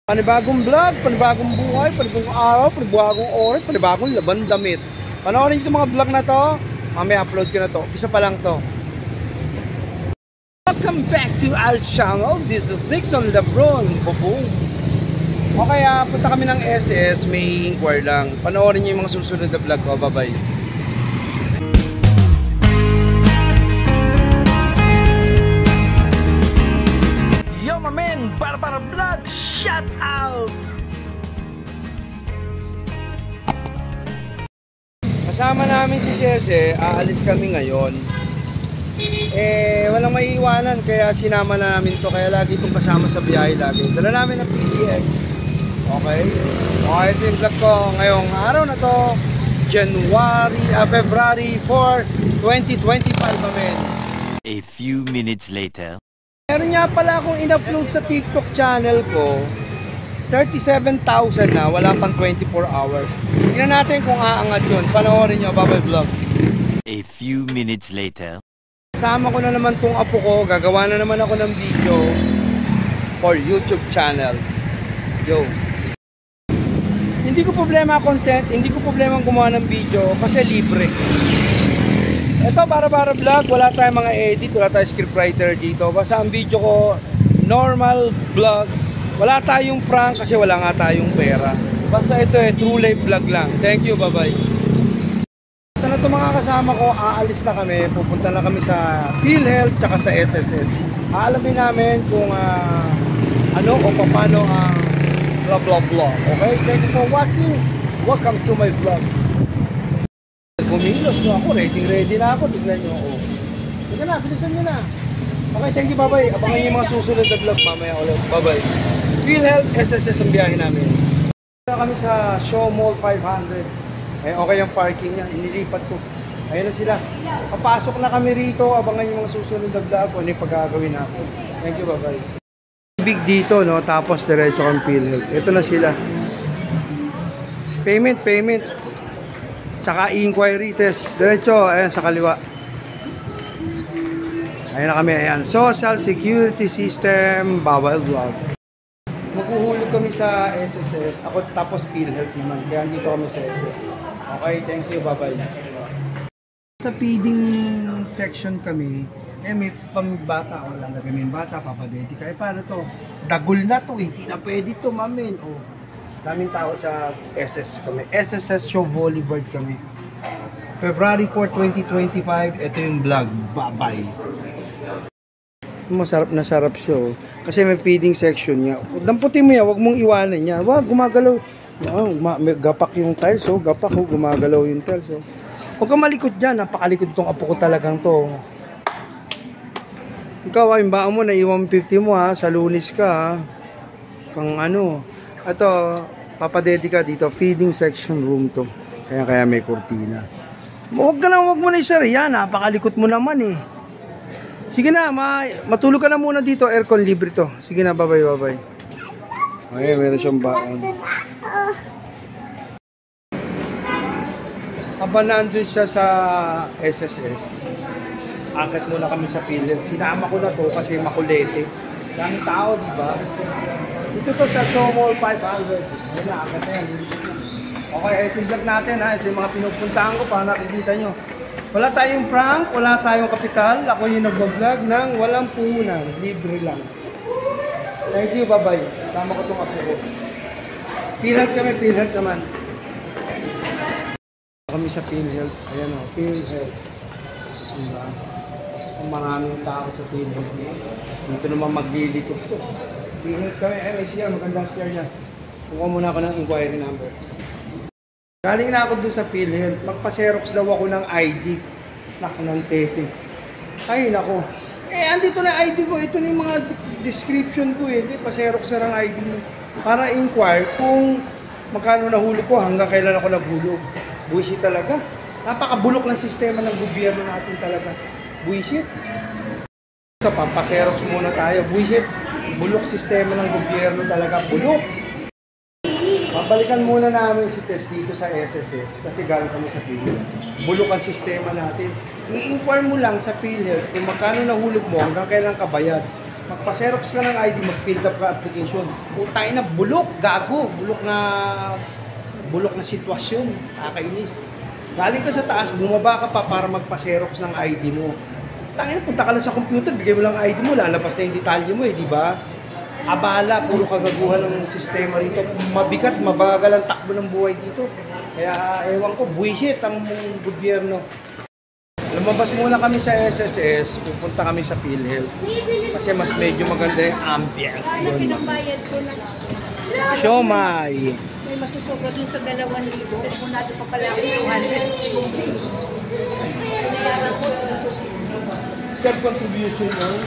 Panibagong vlog, panibagong buhay, panibagong araw, panibagong oras, panibagong laban damit. Panoorin nyo itong mga vlog na to. Mamaya upload ko na to. Isa pa lang to. Welcome back to our channel. This is Nixon Lebron. Boom. Okay, punta kami ng SS. May inquire lang. Panoorin nyo yung mga susunod na vlog ko. Bye-bye. Yo, my man! Para vlog! Shout out! Kasama namin si Jesse, aalis kami ngayon. Walang maiiwanan, kaya sinama na namin to. Kaya lagi itong kasama sa biyahe lagi. Dala namin ng PCX. Okay? Okay, ito yung vlog ko ngayong araw na to. February 4, 2025 namin. A few minutes later. Meron nga pala akong in-upload sa TikTok channel ko. 37,000 na, wala pang 24 hours. Tingnan natin kung aangat yun. Panoorin nyo, bye-bye vlog. A few minutes later. Kasama ko na naman tong apo ko. Gagawa na naman ako ng video for YouTube channel. Yo. Hindi ko problema content, hindi ko problema gumawa ng video kasi libre. Ito para vlog, wala tayong mga edit, wala tayong scriptwriter dito. Basta ang video ko, normal vlog. Wala tayong prank kasi wala nga tayong pera. Basta ito true life vlog lang. Thank you, bye-bye. Ito na ito mga kasama ko, aalis na kami. Pupunta na kami sa PhilHealth tsaka sa SSS. Aalamin namin kung ano o paano ang blah blah blah. Okay, thank you for watching. Welcome to my vlog. Kumilos no ako, ready na ako. Tignan nyo ako. Tignan na, bilisan nyo na. Okay, thank you, bye-bye. Abangan yung mga susunod na vlog mamaya ulit. Bye-bye. PhilHealth, SSS ang biyahe namin. Dito kami sa Show Mall 500. Okay yung parking niya, inilipat ko. Ayun na sila. Papasok na kami rito. Abangan yung mga susunod na vlog. Ano yung pagkagawin natin. Thank you, bye-bye. Big dito, no? Tapos diretso kang PhilHealth. Ito na sila. Payment. Tsaka inquiry test. Diretso, ayan sa kaliwa. Ayan na kami, ayan. Social Security System, bawal vlog. Maghuhulog kami sa SSS. Ako tapos PhilHealth naman. Kaya dito kami sa SSS. Okay, thank you, bye-bye. Sa feeding section kami, may pambata. O lang may bata, papadedi ka. Paano to? Dagul na to, hindi na pwede to, mamin. O. Daming tao sa SS kami. SSS Show Boulevard kami. February 4, 2025. Ito yung vlog. Bye-bye. Masarap na sarap siya. Oh. Kasi may feeding section niya. Damputin mo yan. Huwag mong iwanan yan. Wag, gumagalaw. Gapak yung tiles. Oh. Gapak. Oh. Gumagalaw yung tiles. Oh. Huwag kang malikot dyan. Napakalikot tong apo ko talagang to. Ikaw, yung baan mo na iwan 50 mo ha. Sa Lunes ka ha. Kang ano. Ito, papadedi ka dito, feeding section room to. Kaya may kurtina. Huwag mo na isara yan, napakalikot mo naman eh. Sige na, matulog ka na muna dito, aircon libre to. Sige na, bye-bye. Ay, meron siyang baon. Habang nandun siya sa SSS, akit muna kami sa PhilHealth. Sinama ko na to kasi makulete. Daming tao, diba? Ito to sa Show Mall 500. Ayun na, akit na yan. Okay, ito yung vlog natin ha. Ito yung mga pinupuntahan ko para nakikita nyo. Wala tayong prank, wala tayong kapital. Ako yung nag-vlog ng walang puhunan. Libre lang. Thank you, bye-bye. Tama ko itong apo ko. PhilHealth kami, PhilHealth naman. Kami sa PhilHealth. Ayan o, PhilHealth. Diba? Maraming tao sa PhilHealth. Dito naman maglilikot to. PhilHealth kami, may CR, magandang CR niya. Kuha muna ako ng inquiry number. Galing na ako doon sa PhilHealth. Magpa-xerox daw ako ng ID. Nako ng tete. Ay, nako. Andito na ID ko. Ito na yung mga description ko eh. Pa-xerox na ng ID mo. Para inquire kung magkano nahulog ko, hanggang kailan ako naghulog. Buwisit talaga. Napakabulok ng sistema ng gobyerno natin talaga. Buwisit. Pa-xerox muna tayo. Buwisit. Bulok sistema ng gobyerno talaga. Bulok. Babalikan muna namin si test dito sa SSS kasi galing kami sa PhilHealth. Bulok ang sistema natin. I-inquire mo lang sa PhilHealth kung magkano nahulog mo hanggang kailan ka bayad. Magpa-xerox ka ng ID, mag-fill up ka application. Putay na, bulok, gago. Bulok na sitwasyon. Nakakainis. Galing ka sa taas, bumaba ka pa para magpa-xerox ng ID mo. Tangina, punta ka lang sa computer, bigay mo lang ID mo, lalabas na yung detalye mo di ba? Abala, puro kagaguhan ng sistema rito. Mabigat, mabagal ang takbo ng buhay dito. Kaya ewan ko, buwisit ang gobyerno. Lumabas muna kami sa SSS, pupunta kami sa PhilHealth. Kasi mas medyo maganda yung ambience. Ano pinabayad ko na? Siomay. May masusobra dun sa 2,000. Kung natin pa pala ako 200. Kinayaran ko. Self-contribution yun.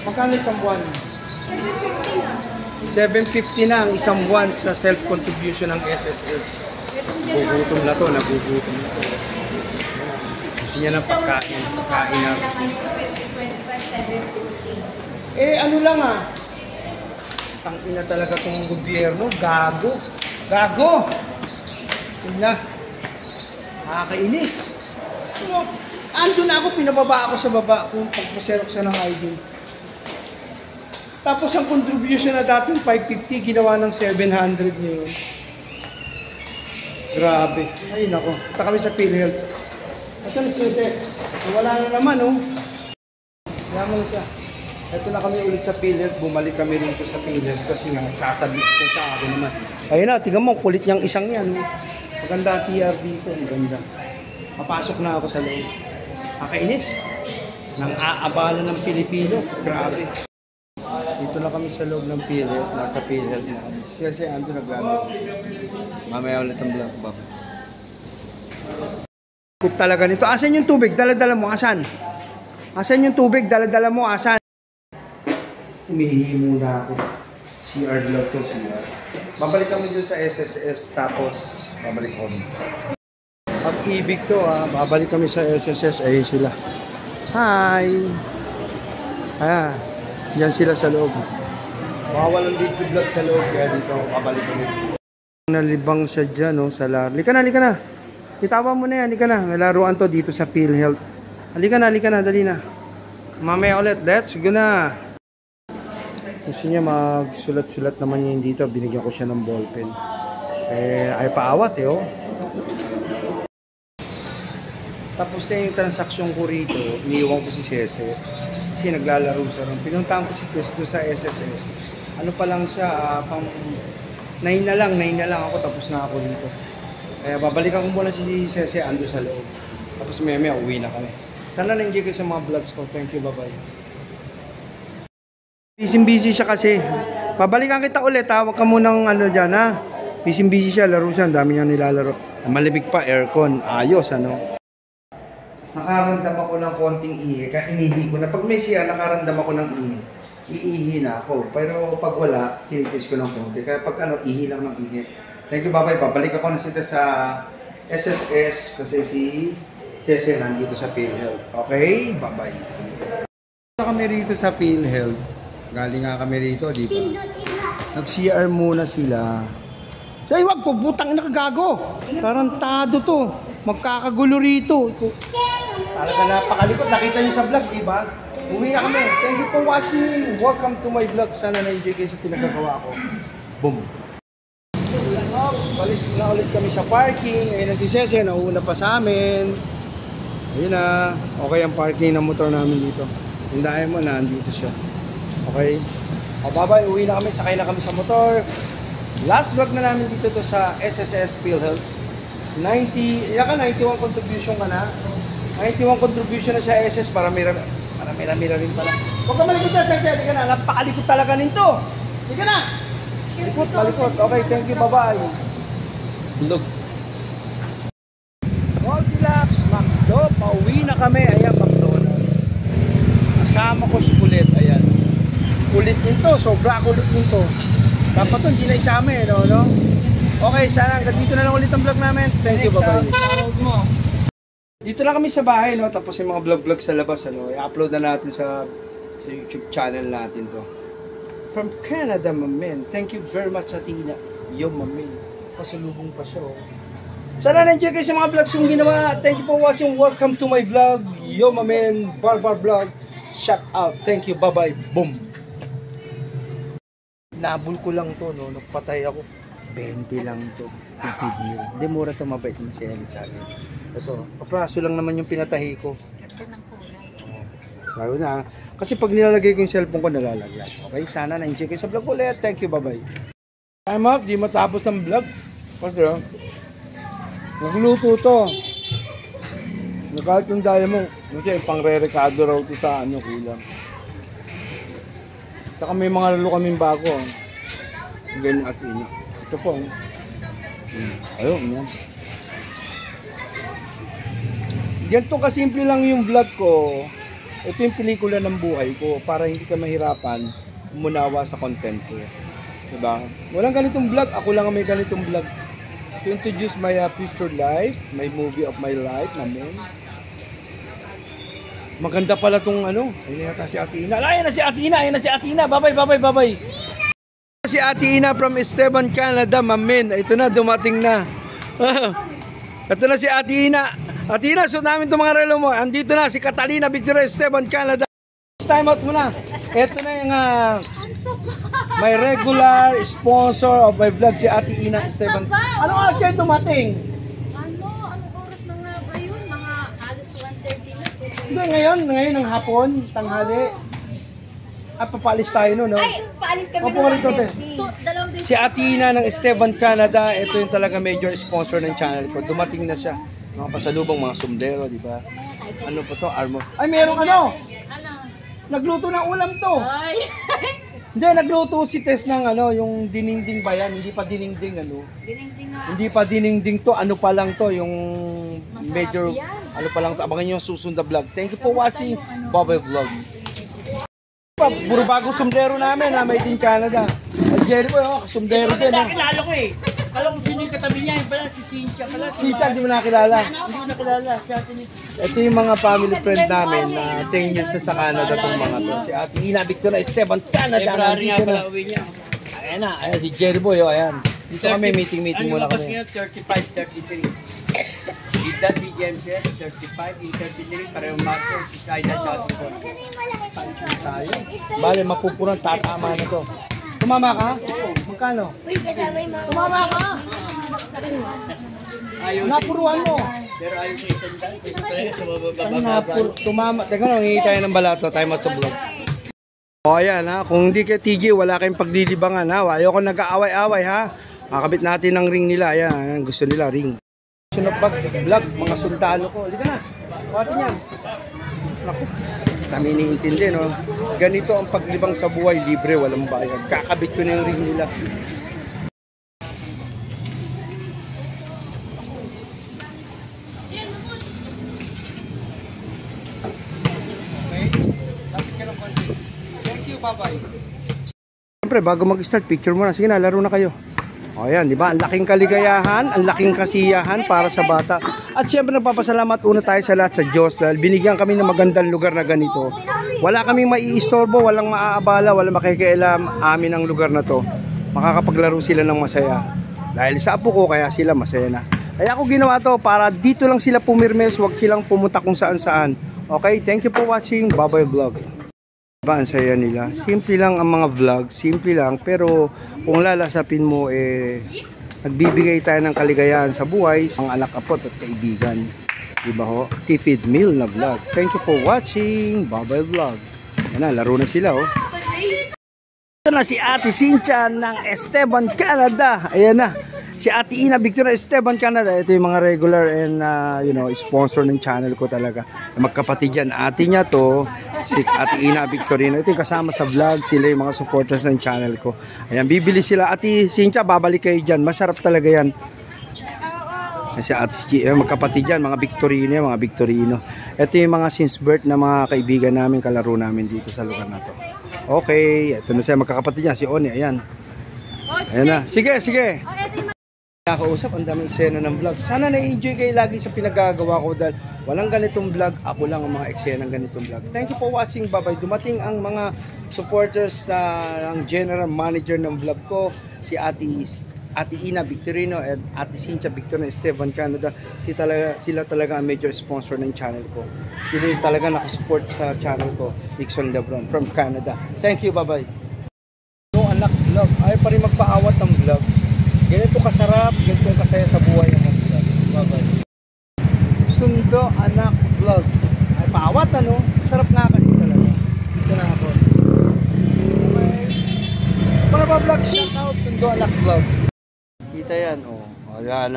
Magkano isang buwan? 750 na ang isang buwan sa self-contribution ng SSS. Gugutom na to, nagugutom na to. Gusto niya ng pagkain na. Ano lang tangina talaga itong gobyerno, gago. Tingnan. Nakakainis. Ando na ako, pinababa ako sa baba kung pagpaserok siya ng ID. Tapos ang contribution na dating 550, ginawa ng 700 ngayon. Grabe. Ay nako, punta kami sa PhilHealth. Asan si Jose? Wala na naman Yaman siya. Ito na kami ulit sa PhilHealth, bumalik kami rin sa PhilHealth kasi nga sasabit ko sa akin naman. Ayun na, tingnan mo, kulit niyang isang yan. Maganda ang CR dito, maganda. Papasok na ako sa loob. Nakainis. Nang aabala ng Pilipino. Grabe. Dito na kami sa loob ng PhilHealth, nasa PhilHealth na kami. Kasi ando naglalaro. Mamaya ulit ang vlog, baba. Kung talaga nito, asan yung tubig? Dala-dala mo, asan? Asan yung tubig? Dala-dala mo, asan? Umihihi muna ako. CR vlog to, CR. Babalik kami dun sa SSS, tapos babalik kami. Pag-ibig to babalik kami sa SSS, ayun sila. Hi! Ayan, yan sila sa loob. Bawal ang video vlog sa loob, kaya dito ako babalik kami. Nalibang siya dyan, sa laro. Halika na. Itawa mo na yan, halika na. May laruan to dito sa PhilHealth. Halika na, dali na. Mamaya ulit, let's go na. Gusto niya magsulat-sulat naman yun dito. Binigyan ko siya ng ballpen. Ay paawat Tapos na yung transaksyon ko rito. Iniiwan ko si Cese. Kasi naglalaro siya ron. Pinuntahan ko si Tess doon sa SSS. Ano pa lang siya, pang 9 na lang ako. Tapos na ako dito. Kaya babalikan ko muna si Cese. Ando sa loob. Tapos may uwi na kami. Sana na-enjoy kayo sa mga vlogs ko. Thank you, bye-bye. Busy siya kasi. Pabalikan kita ulit Huwag ka munang dyan Busy siya, laro siya. Ang dami niya nilalaro. Malimig pa, aircon. Ayos, Nakaramdam ako ng konting ihi. Kaya inihi ko na. Pag may siya, nakaramdam ako ng ihi. Iihi na ako. Pero pag wala, tinitis ko ng konti. Kaya pag ihi lang ng ihi. Thank you, bye-bye. Babalik ako na sila sa SSS kasi si Cese nandito sa PhilHealth. Okay? Bye-bye. Kami rito sa PhilHealth. Galing nga kami rito, di ba? Nag-CR muna sila. Say, wag po, butang ina kagago. Tarantado to. Magkakagulo rito. Talaga napakalikot. Nakita nyo sa vlog, di ba? Uwi na kami. Thank you for watching. Welcome to my vlog. Sana na-enjoy kayo sa pinagagawa ko. Boom. Balik na ulit kami sa parking. Ayun na si Cese, nauna pa sa amin. Ayun na. Okay ang parking ng motor namin dito. Hindahin mo na, andito siya. Okay. Bye-bye, uwi na kami. Sakay na kami sa motor. Last vlog na namin dito to sa SSS PhilHealth. 91 contribution ka na. 91 contribution na sa SS para mira rin pala. Huwag ka malikot na, Cese. Hindi ka na. Napakalikot talaga nito. Hindi ka na. Malikot. Okay, thank you. Bye-bye. Look. Goldilocks, McDo. Pauwi na kami. Ayan, McDonald's. Kasama ko si Kulit. Ayan. Kulit nito. Sobra kulit nito. Dapat ito, hindi na isama no? Okay, sana hanggang dito na lang ulit ang vlog namin. Thank you, bye-bye. Dito lang kami sa bahay, tapos yung mga vlog sa labas, i-upload na natin sa YouTube channel natin to. From Canada, mamen. Thank you very much, Atina. Yo, mamen. Pasalubong pa siya, Sana na-enjoy kayo sa mga vlogs yung ginawa. Thank you for watching. Welcome to my vlog. Yo, mamen. Barbar Vlog. Shout out. Thank you. Bye-bye. Boom. Nabul ko lang to, no? Nagpatay ako. 20 lang to. Tipid meal. Hindi, mura to, mabait naman si Ellie sa akin. Ito, kapraso lang naman yung pinatahi ko. Bago na. Kasi pag nilalagay ko yung cellphone ko, nalalaglag. Okay, sana na-enjoy kayo sa vlog ulit. Thank you, bye-bye. Time up, di matapos ng vlog. Kasi, nagluto to. Kahit yung daya mo, kasi pang re-recado raw ito sa ano, kulang. Saka may mga lalo kaming bago. Ganyan at ina. Ito po. Ayun, yan. Ganito kasimple lang yung vlog ko. Ito yung pelikula ng buhay ko para hindi ka mahirapan umunawa sa content ko. Diba? Walang ganitong vlog. Ako lang ang may ganitong vlog. To introduce my future life, my movie of my life namin. Maganda pala tong ano. Ayun yata si Ate Ina. Ayun na si Ate Ina. Ayun na si Ate Ina. Bye-bye. Si Ate Ina from Esteban, Canada, mamin. Ito na, dumating na. Ito na si Ate Ina. Ate Ina, suot namin itong mga relo mo. Andito na si Catalina Victoria Esteban, Canada. Time out muna. Ito na yung my regular sponsor of my vlog, si Ate Ina Esteban. Anong oras kayo dumating? Anong oras na nga ba yun? Mga alas 1:30 na. Hindi, ngayon ng hapon, tanghali. At papalis tayo no? Ay, paalis kami Opo, ng rito, te. 1:30. Si Ate Ina ng Esteban, Canada. Ito yung talaga major sponsor ng channel ko. Dumating na siya. Mga pasalubong, mga sumdero, di ba? Ano po to? Armor. Ay, merong ano? Ano? Nagluto ng ulam to. Ay. Hindi, nagluto si Tess ng ano, yung dininding ba yan? Hindi pa dininding ano. Dininding nga. Hindi pa dininding to, ano pa lang to, yung Masarap major, yan. ano pa lang to. Abangan nyo yung susunod na vlog. Thank you for watching Bobby Vlog. Puro bagong sumdero namin, made in Canada. At Jerry po, sumdero din. Nakilala ko eh. Kala ko sino yung katabi niya. Yung pala si Cynthia. Si Chan, di mo nakilala. Hindi ko nakilala. Si Ate Nick. Ito yung mga family friend namin na 10 years na sa Canada tong mga to. Si Ate Ina Victoria Esteban, Canada. February nga Nandito pala na. uwi niya. Ayan na, ayan si Jerry Boy, ayan. Dito kami, meeting muna Ano kami. ngayon? 35, 33. Didad, ni James, 35, yung 33. Parehong master. Si Saida, Johnson. Tayo. Bale, mapupunan, tatama na to. Tumama ka? Magkano? Tumama ka? Ayaw Napuruan mo. Pero ayaw sa isang dahil. Kasi talaga sa bababa. Tumama. Teka lang, hingi tayo ng balato. Time out sa vlog. O ayan ha, kung hindi kay TJ, wala kayong paglilibangan ha. Ayoko nag-aaway-away ha. Kakabit natin ng ring nila. Ayan, gusto nila ring. Sunod vlog, mga sundalo ko. Halika na. Pati niyan. Naku. Kami iniintindi, no? Ganito ang paglibang sa buhay, libre, walang bayad. Kakabit ko na yung ring nila. Okay? Lapit ka ng konti. Thank you, bye-bye. Siyempre, bago mag-start, picture muna. Sige na, laro na kayo. O yan, di ba? Ang laking kaligayahan, ang laking kasiyahan para sa bata. At siyempre nagpapasalamat una tayo sa lahat sa Diyos dahil binigyan kami ng magandang lugar na ganito. Wala kaming maiistorbo, walang maaabala, walang makikialam amin ang lugar na to. Makakapaglaro sila ng masaya. Dahil sa apo ko, kaya sila masaya na. Kaya ako ginawa to para dito lang sila pumirmes, wag silang pumunta kung saan saan. Okay, thank you for watching Bobby Vlog. Diba, ang saya nila. Simple lang ang mga vlog, simple lang. Pero kung lalasapin mo, nagbibigay tayo ng kaligayahan sa buhay, ang anak, apot at kaibigan. Diba ho? Tipid meal na vlog. Thank you for watching Bobby Vlog. Yan na, laro na sila oh. Ito na si Ate Cynthia ng Esteban, Canada. Ayan na. Si Ate Ina Victoria Esteban, Canada. Ito yung mga regular and sponsor ng channel ko talaga. Magkapatid yan. Ate niya to, si Ate Ina Victorino. Ito yung kasama sa vlog. Sila yung mga supporters ng channel ko. Ayan, bibili sila. Ate Cynthia, babalik kayo dyan. Masarap talaga yan. Kasi Ate Cynthia, magkapatid yan. Mga Victorino. Ito yung mga since birth na mga kaibigan namin, kalaro namin dito sa lugar na to. Okay, ito na siya. Magkakapatid niya. Si Oni, ayan. Ayan na. Sige. Nakausap, ang daming eksena ng vlog. Sana na-enjoy kayo lagi sa pinagagawa ko dahil walang ganitong vlog, ako lang ang mga eksena ng ganitong vlog. Thank you for watching, bye-bye. Dumating ang mga supporters ng general manager ng vlog ko, si Ate Ate Ina Victorino at Ate Cynthia Victorino Esteban Canada. Sila talaga ang major sponsor ng channel ko. Sila yung talaga nakasupport sa channel ko, Nixon Lebron from Canada. Thank you, bye-bye. So, anak vlog, ay pa rin magpaawat ng vlog. Ganito kasarap, ganito kasaya sa buhay ng vlog. Bye-bye. Sundo anak vlog. Ay paawat ano, sarap nga kasi talaga. Dito na ako. Okay. Para ba vlog shout out, Sundo anak vlog. Kita yan, oh. Ayan,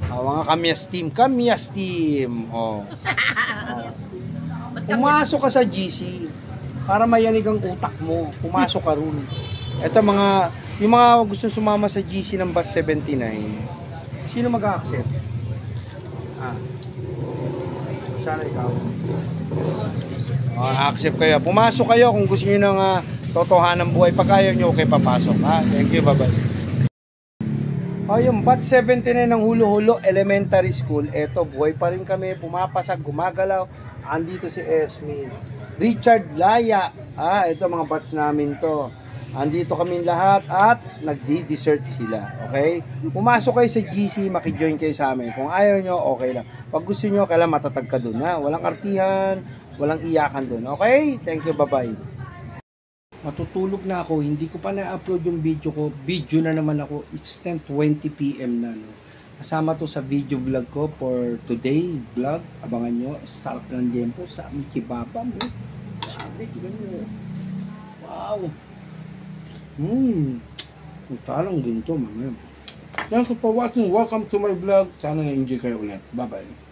mga Kamyas team, oh. Pumasok ka sa GC para mayanig ang utak mo. Pumasok ka ron. Ito yung mga gusto sumama sa GC ng Bat 79. Sino mag-accept? Sana ikaw. Accept kayo. Pumasok kayo kung gusto niyo ng totohanan ng buhay. Pag ayaw nyo, okay, papasok. Thank you, bye-bye. Yung Bat 79 ng Hulo-Hulo Elementary School. Eto, buhay pa rin kami. Pumapasag, gumagalaw. Andito si Esme. Richard Laya. Ito mga bats namin to. Andito kami lahat at nagdi-dessert sila. Okay? Pumasok kayo sa GC, makijoin kayo sa amin. Kung ayaw nyo, okay lang. Pag gusto nyo, kailangan matatag ka dun. Walang artihan, walang iyakan dun. Okay? Thank you, bye-bye. Matutulog na ako. Hindi ko pa na-upload yung video ko. Video na naman ako. It's 10:20 PM na. No? Kasama to sa video vlog ko for today vlog. Abangan nyo. Sarap ng tempo. Sa aming kibabam. Sabi, ganyan. Wow. Talang din to, mga. Thanks for watching. Welcome to my vlog. Sana na-enjoy kayo ulit. Bye-bye.